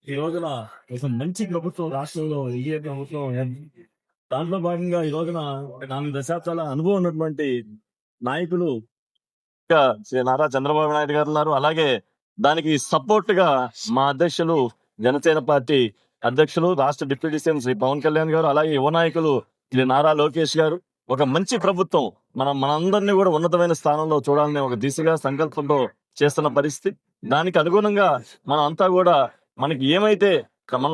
ఈ రోజున ఒక మంచి ప్రభుత్వం రాష్ట్రంలో ఎన్డీఏ ప్రభుత్వం దాంట్లో భాగంగా ఈ రోజున 4 దశాబ్దాల అనుభవం ఉన్నటువంటి నాయకులు ఇంకా శ్రీ నారా చంద్రబాబు నాయుడు గారు ఉన్నారు. అలాగే దానికి సపోర్ట్ గా మా అధ్యక్షులు జనసేన పార్టీ అధ్యక్షులు రాష్ట్ర డిప్యూటీ సీఎం శ్రీ పవన్ కళ్యాణ్ గారు, అలాగే యువ నాయకులు శ్రీ నారా లోకేష్ గారు. ఒక మంచి ప్రభుత్వం మనందరినీ కూడా ఉన్నతమైన స్థానంలో చూడాలనే ఒక దిశగా సంకల్పంతో చేస్తున్న పరిస్థితి. దానికి అనుగుణంగా మనం అంతా కూడా మనకి ఏమైతే మనం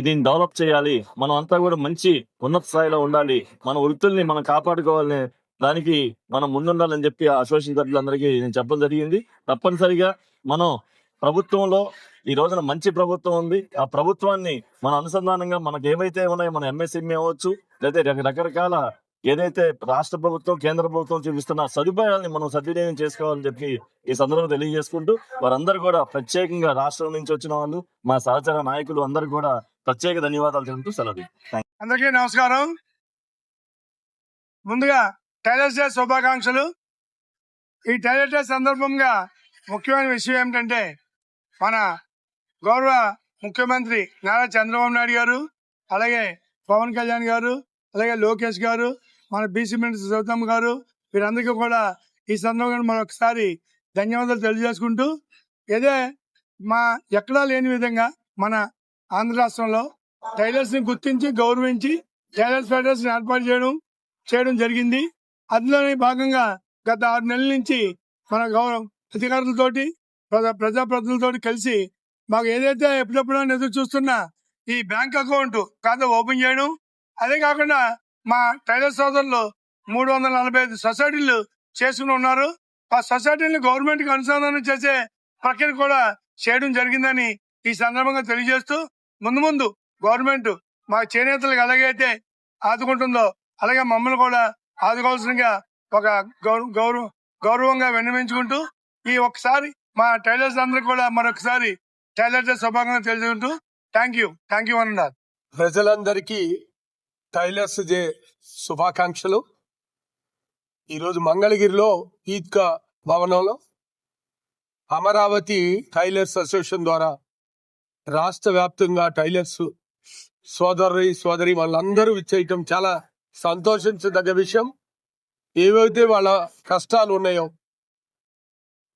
దీన్ని డెవలప్ చేయాలి, మనం అంతా కూడా మంచి ఉన్నత స్థాయిలో ఉండాలి, మన వృత్తుల్ని మనం కాపాడుకోవాలని దానికి మనం ముందుండాలని చెప్పి ఆ అసోసియేషన్ సభ్యులందరికీ నేను చెప్పడం జరిగింది. తప్పనిసరిగా మనం ప్రభుత్వంలో ఈ రోజున మంచి ప్రభుత్వం ఉంది. ఆ ప్రభుత్వాన్ని మన అనుసంధానంగా మనకు ఏమైతే ఉన్నాయో, మన ఎంఎస్ఎంఈ అవ్వచ్చు, లేదా రకరకాల ఏదైతే రాష్ట్ర ప్రభుత్వం కేంద్ర ప్రభుత్వం చూపిస్తున్న సదుపాయాలని మనం సద్వినియోగం చేసుకోవాలని చెప్పి ఈ సందర్భంగా తెలియజేసుకుంటూ, వారందరూ కూడా ప్రత్యేకంగా రాష్ట్రం నుంచి వచ్చిన వాళ్ళు, మా సహచర నాయకులు అందరూ కూడా ప్రత్యేక ధన్యవాదాలు తెలుపుతూ సెలవు. అందరికీ నమస్కారం. ముందుగా టైలర్స్ డే శుభాకాంక్షలు. ఈ టైలర్స్ డే సందర్భంగా ముఖ్యమైన విషయం ఏమిటంటే, మన గౌరవ ముఖ్యమంత్రి నారా చంద్రబాబు నాయుడు గారు, అలాగే పవన్ కళ్యాణ్ గారు, అలాగే లోకేష్ గారు, మన బీసీ మినిస్టర్ సౌతమ్ గారు, వీరందరికీ కూడా ఈ సందర్భంగా మరొకసారి ధన్యవాదాలు తెలియజేసుకుంటూ, ఏదే ఎక్కడా లేని విధంగా మన ఆంధ్ర రాష్ట్రంలో టైలర్స్ ని గుర్తించి గౌరవించి టైలర్స్ ఫెడరేషన్ ఏర్పాటు చేయడం జరిగింది. అందులోని భాగంగా గత 6 నెలల నుంచి మన గౌరవ అధికారులతోటి ప్రజాప్రతినిధులతోటి కలిసి మాకు ఏదైతే ఎప్పుడెప్పుడు ఎదురు చూస్తున్న ఈ బ్యాంక్ అకౌంట్ ఖాతా ఓపెన్ చేయడం, అదే కాకుండా మా టైలర్ సోదరులు 345 సొసైటీలు చేసుకుని ఉన్నారు. ఆ సొసైటీని గవర్నమెంట్ కి అనుసంధానం చేసే ప్రక్రియ కూడా చేయడం జరిగిందని ఈ సందర్భంగా తెలియజేస్తూ, ముందు గవర్నమెంట్ మా చేనేతలకు ఎలాగైతే ఆదుకుంటుందో అలాగే మమ్మల్ని కూడా ఆదుకోవాల్సిందిగా ఒక గౌరవంగా విన్నవించుకుంటూ, ఈ ఒక్కసారి మా టైలర్స్ అందరూ కూడా మరొకసారి టైలర్స్ డే శుభాకాంక్షలు తెలుసుకుంటూ థ్యాంక్ యూ అన్నారు. ప్రజలందరికీ టైలర్స్ డే శుభాకాంక్షలు. ఈరోజు మంగళగిరిలో ఈద్గా భవనంలో అమరావతి టైలర్స్ అసోసియేషన్ ద్వారా రాష్ట్ర వ్యాప్తంగా టైలర్స్ సోదరి వాళ్ళందరూ ఇచ్చేయటం చాలా సంతోషించదగ్గ విషయం. ఏవైతే వాళ్ళ కష్టాలు ఉన్నాయో,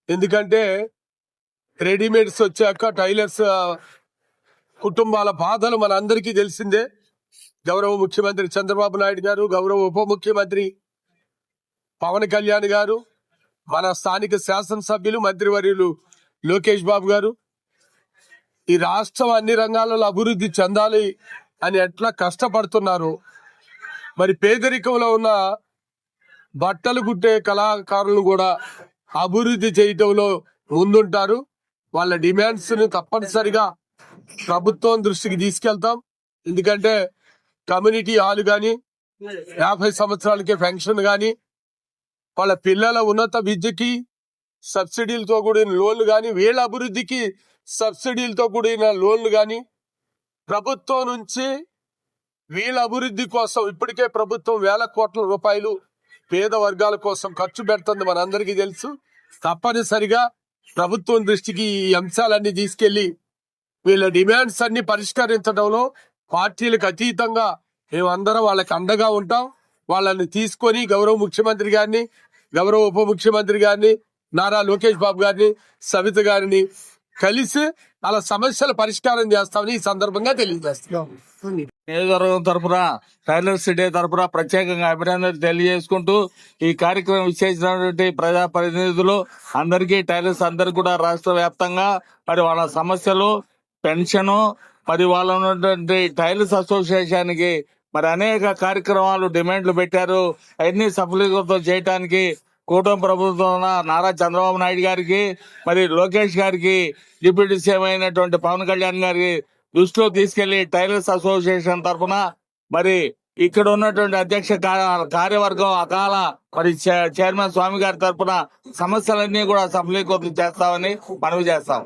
ఎందుకంటే రెడీమేడ్స్ వచ్చాక టైలర్స్ కుటుంబాల బాధలు మన అందరికీ తెలిసిందే. గౌరవ ముఖ్యమంత్రి చంద్రబాబు నాయుడు గారు, గౌరవ ఉప ముఖ్యమంత్రి పవన్ కళ్యాణ్ గారు, మన స్థానిక శాసనసభ్యులు మంత్రివర్యులు లోకేష్ బాబు గారు ఈ రాష్ట్రం అన్ని రంగాలలో అభివృద్ధి చెందాలి అని ఎట్లా కష్టపడుతున్నారు. మరి పేదరికంలో ఉన్న బట్టలు కుట్టే కళాకారులను కూడా అభివృద్ధి చేయటంలో ముందుంటారు. వాళ్ళ డిమాండ్స్ ని తప్పనిసరిగా ప్రభుత్వం దృష్టికి తీసుకెళ్తాం. ఎందుకంటే కమ్యూనిటీ హాల్ కానీ, 50 సంవత్సరాలకే పెన్షన్ కానీ, వాళ్ళ పిల్లల ఉన్నత విద్యకి సబ్సిడీలతో కూడిన లోన్లు కానీ, వీళ్ళ అభివృద్ధికి సబ్సిడీలతో కూడిన లోన్లు కానీ, ప్రభుత్వం నుంచి వీళ్ళ అభివృద్ధి కోసం ఇప్పటికే ప్రభుత్వం వేల కోట్ల రూపాయలు పేద వర్గాల కోసం ఖర్చు పెడుతుంది, మనందరికీ తెలుసు. తప్పనిసరిగా ప్రభుత్వం దృష్టికి ఈ అంశాలన్నీ తీసుకెళ్లి వీళ్ళ డిమాండ్స్ అన్ని పరిష్కరించడంలో పార్టీలకు అతీతంగా మేమందరం వాళ్ళకి అండగా ఉంటాం. వాళ్ళని తీసుకొని గౌరవ ముఖ్యమంత్రి గారిని, గౌరవ ఉప ముఖ్యమంత్రి గారిని, నారా లోకేష్ బాబు గారిని, సవిత గారిని కలిసి వాళ్ళ సమస్యల పరిష్కారం చేస్తామని ఈ సందర్భంగా తెలియజేస్తున్నాం. నియోజకవర్గం తరఫున టైలర్స్ డే తరఫున ప్రత్యేకంగా అభినందనలు తెలియజేసుకుంటూ, ఈ కార్యక్రమం విచ్చేసినటువంటి ప్రజాప్రతినిధులు అందరికీ, టైలర్స్ అందరికీ కూడా రాష్ట్ర వ్యాప్తంగా మరి వాళ్ళ సమస్యలు, పెన్షన్, మరి వాళ్ళ ఉన్నటువంటి టైలర్స్ అసోసియేషన్ కి మరి అనేక కార్యక్రమాలు డిమాండ్లు పెట్టారు. అవన్నీ సఫలీకృతం చేయడానికి కూటమి ప్రభుత్వం నారా చంద్రబాబు నాయుడు గారికి, మరి లోకేష్ గారికి, డిప్యూటీ సీఎం అయినటువంటి పవన్ కళ్యాణ్ గారికి దృష్టిలో తీసుకెళ్లి టైలర్స్ అసోసియేషన్ తరఫున మరి ఇక్కడ ఉన్నటువంటి అధ్యక్ష కార్యవర్గం అకాల మరి చైర్మన్ స్వామి గారి తరఫున సమస్యలన్నీ కూడా సఫలీకృతం చేస్తామని మనవి చేస్తాం.